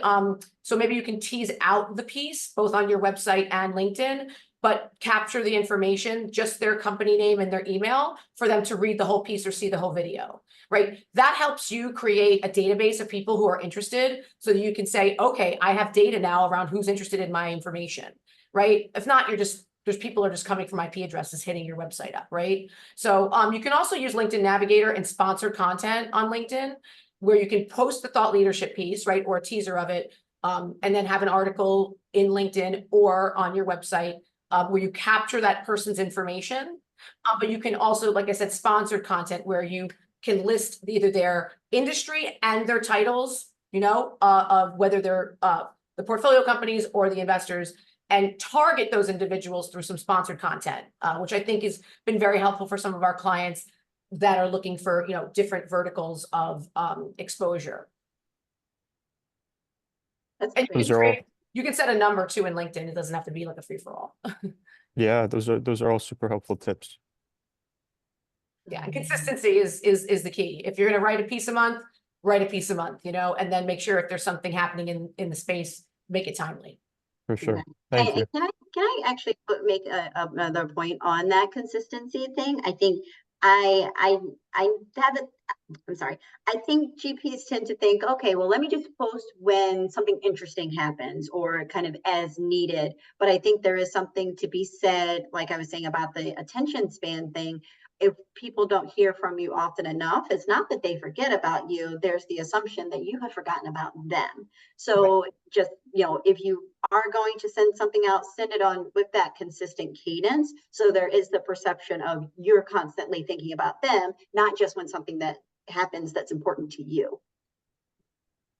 So maybe you can tease out the piece both on your website and LinkedIn, but capture the information, just their company name and their email for them to read the whole piece or see the whole video, right? That helps you create a database of people who are interested so that you can say, okay, I have data now around who's interested in my information, right? If not, there's people are just coming from IP addresses hitting your website up, right? So you can also use LinkedIn Navigator and sponsored content on LinkedIn where you can post the thought leadership piece, right? Or a teaser of it, and then have an article in LinkedIn or on your website where you capture that person's information. But you can also, like I said, sponsored content where you can list either their industry and their titles, of whether they're the portfolio companies or the investors, and target those individuals through some sponsored content, which I think has been very helpful for some of our clients that are looking for, different verticals of exposure. And you can set a number too in LinkedIn. It doesn't have to be like a free-for-all. Yeah, those are all super helpful tips. Yeah, and consistency is the key. If you're going to write a piece a month, write a piece a month, and then make sure if there's something happening in the space, make it timely. For sure. Thank you. Can I actually make another point on that consistency thing? I think I think GPs tend to think, okay, well, let me just post when something interesting happens or kind of as needed. But I think there is something to be said, like I was saying about the attention span thing. If people don't hear from you often enough, it's not that they forget about you. There's the assumption that you have forgotten about them. So just, if you are going to send something out, send it on with that consistent cadence. So there is the perception of you're constantly thinking about them, not just when something that happens that's important to you.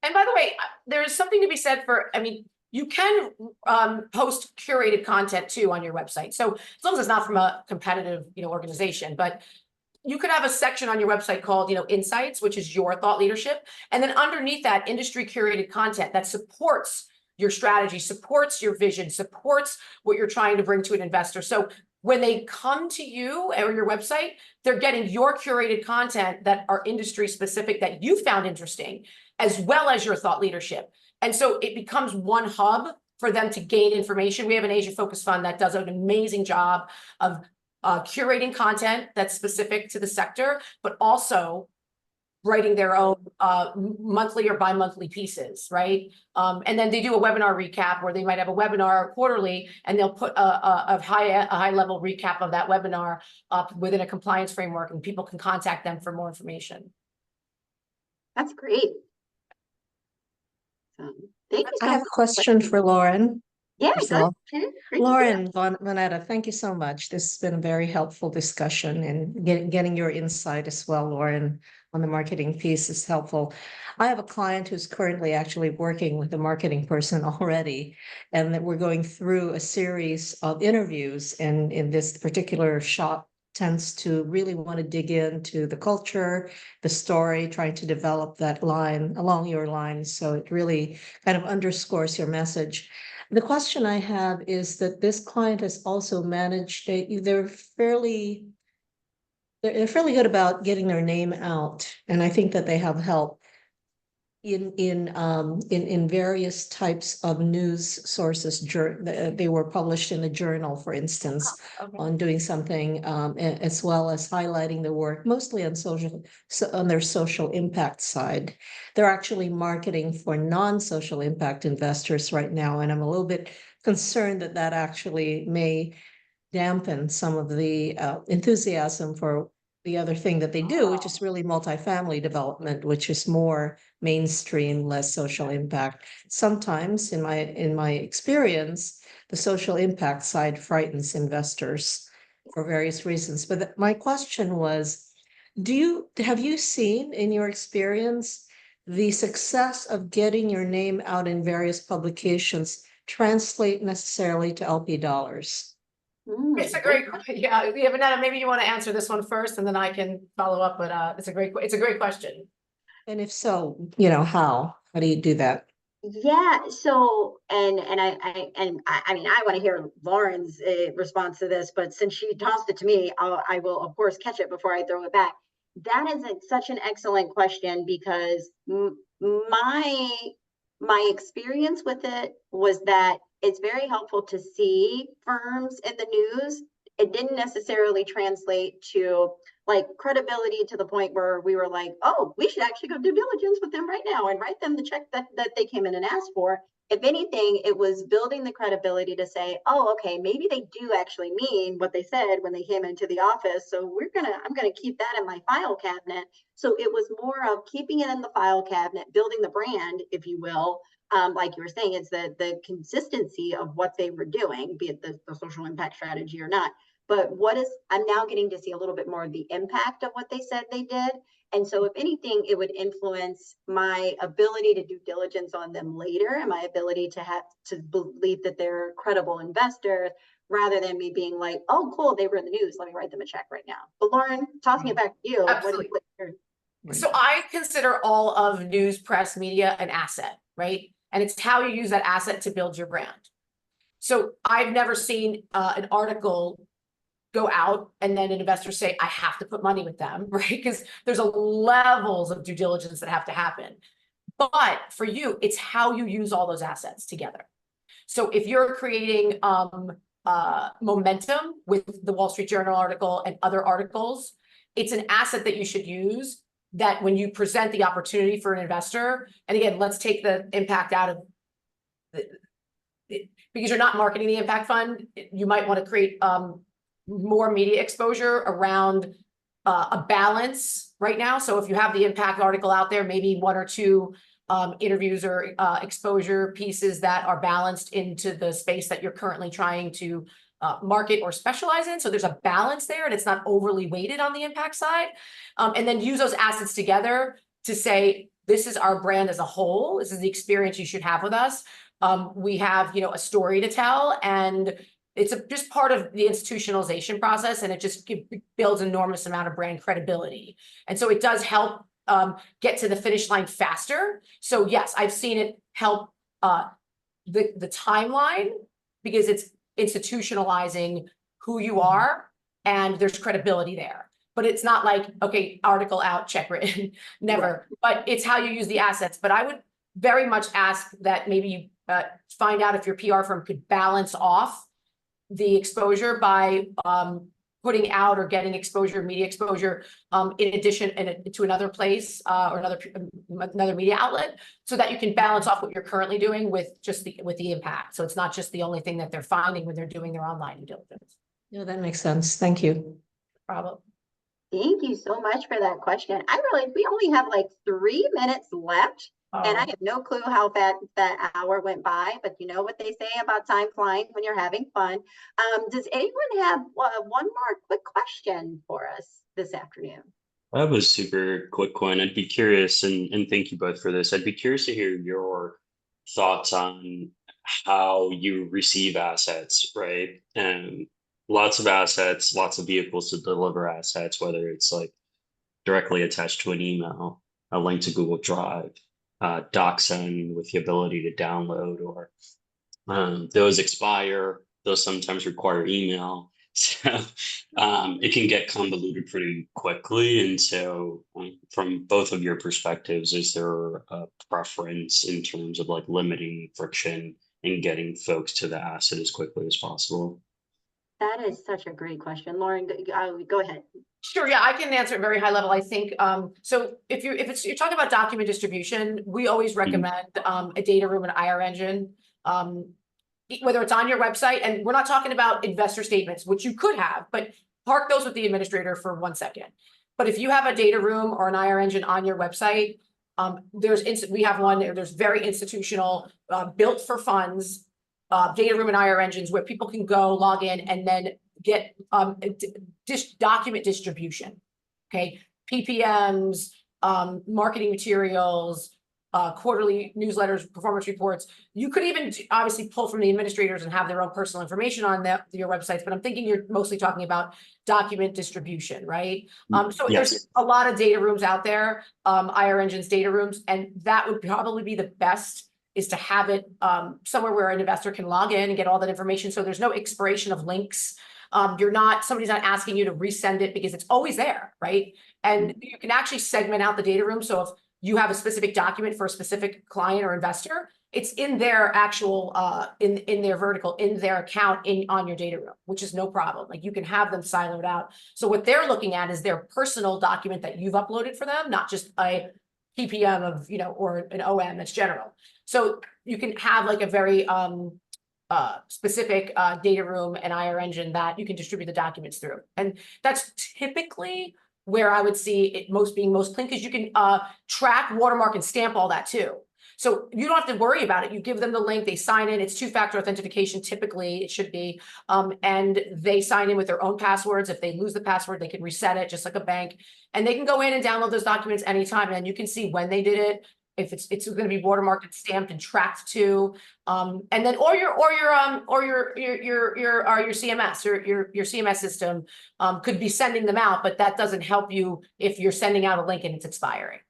And by the way, there's something to be said for, you can post curated content too on your website. So as long as it's not from a competitive, organization, but you could have a section on your website called, Insights, which is your thought leadership. And then underneath that, industry curated content that supports your strategy, supports your vision, supports what you're trying to bring to an investor. So when they come to you or your website, they're getting your curated content that are industry specific that you found interesting, as well as your thought leadership. And so it becomes one hub for them to gain information. We have an Asia focused fund that does an amazing job of curating content that's specific to the sector, but also writing their own monthly or bi-monthly pieces, right? And then they do a webinar recap where they might have a webinar quarterly and they'll put a high level recap of that webinar up within a compliance framework and people can contact them for more information. That's great. Thank you so I have a question for Lauren. Yeah, First go of ahead, all, Shannon. Great to see you. Lauren, Vonetta, thank you so much. This has been a very helpful discussion, and getting your insight as well, Lauren, on the marketing piece is helpful. I have a client who's currently actually working with a marketing person already, and that we're going through a series of interviews, and in this particular shop tends to really want to dig into the culture, the story, trying to develop that line along your lines. So it really kind of underscores your message. The question I have is that this client has also managed, they're fairly good about getting their name out, and I think that they have help in various types of news sources. They were published in a journal, for instance, Okay. on doing something, as well as highlighting the work, mostly on on their social impact side. They're actually marketing for non-social impact investors right now, and I'm a little bit concerned that that actually may dampen some of the enthusiasm for the other thing that they do, which is really multifamily development, which is more mainstream, less social impact. Sometimes, in my experience, the social impact side frightens investors for various reasons. But my question was, have you seen in your experience the success of getting your name out in various publications translate necessarily to LP dollars? It's a great, yeah, Vonetta, maybe you want to answer this one first and then I can follow up, but it's a great question. And if so, how do you do that? Yeah, so I mean I want to hear Lauren's response to this, but since she tossed it to me, I will of course catch it before I throw it back. That is such an excellent question because my experience with it was that it's very helpful to see firms in the news. It didn't necessarily translate to like credibility to the point where we were like, oh, we should actually go do diligence with them right now and write them the check that they came in and asked for. If anything, it was building the credibility to say, oh, okay, maybe they do actually mean what they said when they came into the office. So I'm gonna keep that in my file cabinet. So it was more of keeping it in the file cabinet, building the brand, if you will. Like you were saying, it's the consistency of what they were doing, be it the social impact strategy or not. But I'm now getting to see a little bit more of the impact of what they said they did. And so if anything, it would influence my ability to do diligence on them later and my ability to believe that they're credible investors rather than me being like, oh, cool, they were in the news. Let me write them a check right now. But Lauren, tossing it back to you. Absolutely. So I consider all of news, press, media an asset, right? And it's how you use that asset to build your brand. So I've never seen an article go out and then an investor say, I have to put money with them, right? Because there's levels of due diligence that have to happen. But for you, it's how you use all those assets together. So if you're creating momentum with the Wall Street Journal article and other articles, it's an asset that you should use that when you present the opportunity for an investor, and again, let's take the impact out of because you're not marketing the impact fund, you might want to create more media exposure around a balance right now. So if you have the impact article out there, maybe one or two interviews or exposure pieces that are balanced into the space that you're currently trying to market or specialize in. So there's a balance there and it's not overly weighted on the impact side. And then use those assets together to say, this is our brand as a whole. This is the experience you should have with us. We have, a story to tell, and it's just part of the institutionalization process, and it just builds an enormous amount of brand credibility. And so it does help get to the finish line faster. So yes, I've seen it help the timeline because it's institutionalizing who you are and there's credibility there. But it's not like, okay, article out, check written, never. Right. But it's how you use the assets. But I would very much ask that maybe you find out if your PR firm could balance off the exposure by putting out or getting exposure, media exposure, in addition to another place or another media outlet, so that you can balance off what you're currently doing with just the impact. So it's not just the only thing that they're finding when they're doing their online due diligence. No, that makes sense. Thank you. Problem. Thank you so much for that question. We only have like 3 minutes left. And I Oh. have no clue how that hour went by, but you know what they say about time flying when you're having fun. Does anyone have one more quick question for us this afternoon? I have a super quick one. I'd be curious, and thank you both for this. I'd be curious to hear your thoughts on how you receive assets, right? And lots of assets, lots of vehicles to deliver assets, whether it's like directly attached to an email, a link to Google Drive, DocSend with the ability to download, or those expire, those sometimes require email. So it can get convoluted pretty quickly. And so from both of your perspectives, is there a preference in terms of like limiting friction and getting folks to the asset as quickly as possible? That is such a great question. Lauren, go ahead. Sure, yeah, I can answer it very high level. I think so if you're talking about document distribution, we always recommend a data room and IR engine. Whether it's on your website, and we're not talking about investor statements, which you could have, but park those with the administrator for 1 second. But if you have a data room or an IR engine on your website, we have one, there's very institutional, built for funds, data room and IR engines where people can go log in and then get document distribution. Okay, PPMs, marketing materials, quarterly newsletters, performance reports. You could even obviously pull from the administrators and have their own personal information on your websites, but I'm thinking you're mostly talking about document distribution, right? So Yes. there's a lot of data rooms out there, IR engines, data rooms, and that would probably be the best, is to have it somewhere where an investor can log in and get all that information. So there's no expiration of links. Somebody's not asking you to resend it because it's always there, right? And you can actually segment out the data room. So if you have a specific document for a specific client or investor, it's in their actual, in their vertical, in their account on your data room, which is no problem. Like you can have them siloed out. So what they're looking at is their personal document that you've uploaded for them, not just a PPM of, or an OM that's general. So you can have like a very specific data room and IR engine that you can distribute the documents through. And that's typically where I would see it most clean, because you can track, watermark, and stamp all that too. So you don't have to worry about it. You give them the link, they sign in. It's two-factor authentication, typically it should be. And they sign in with their own passwords. If they lose the password, they can reset it just like a bank. And they can go in and download those documents anytime. And you can see when they did it, if it's going to be watermarked and stamped and tracked too, and then or your CMS or your CMS system could be sending them out, but that doesn't help you if you're sending out a link and it's expiring.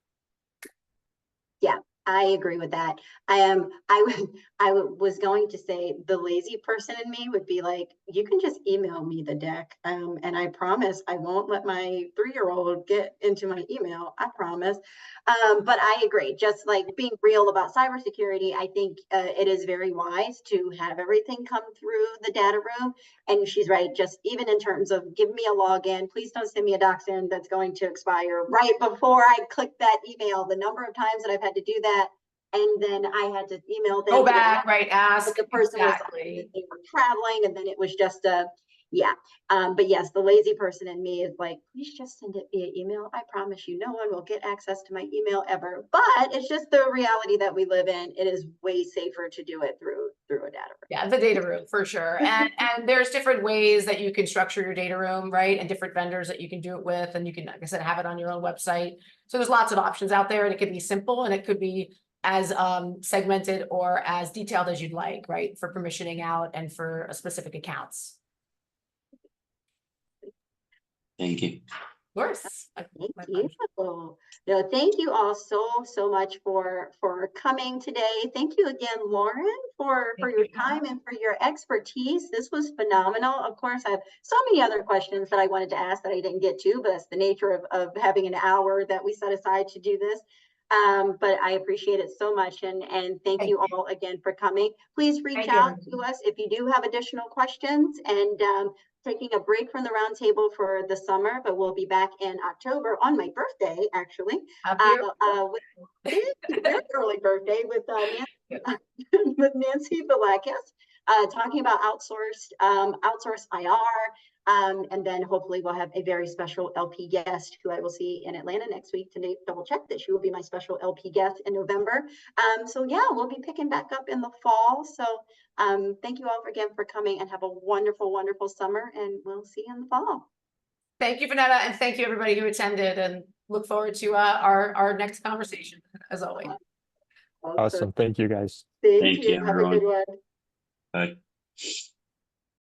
Yeah, I agree with that. I was going to say the lazy person in me would be like, you can just email me the deck, and I promise I won't let my 3-year-old get into my email. I promise. But I agree. Just like being real about cybersecurity, I think it is very wise to have everything come through the data room. And she's right. Just even in terms of give me a login, please don't send me a DocSend that's going to expire right before I click that email. The number of times that I've had to do that, and then I had to email them. Go back, right? Ask. The person Exactly. was, they were traveling, and then it was just yeah. But yes, the lazy person in me is like, please just send it via email. I promise you, no one will get access to my email ever. But it's just the reality that we live in. It is way safer to do it through a data room. Yeah, the data room for sure. And there's different ways that you can structure your data room, right? And different vendors that you can do it with, and you can, like I said, have it on your own website. So there's lots of options out there, and it could be simple, and it could be as segmented or as detailed as you'd like, right? For permissioning out and for specific accounts. Thank you. Of course. Thank you. No, thank you all so much for coming today. Thank you again, Lauren, for your time and for your expertise. This was phenomenal. Of course, I have so many other questions that I wanted to ask that I didn't get to, but that's the nature of having an hour that we set aside to do this. But I appreciate it so much, and thank you all again for coming. Please reach out to us if you do have additional questions, and taking a break from the roundtable for the summer, but we'll be back in October on my birthday, actually. Very early birthday with Nancy Velakis, talking about outsourced IR. And then hopefully we'll have a very special LP guest who I will see in Atlanta next week to double check that she will be my special LP guest in November. So yeah, we'll be picking back up in the fall. So thank you all again for coming, and have a wonderful, wonderful summer, and we'll see you in the fall. Thank you, Vonetta, and thank you everybody who attended, and look forward to our next conversation as always. Awesome. Thank you, guys. Thank Thank you. you, Have a good everyone. one. Bye.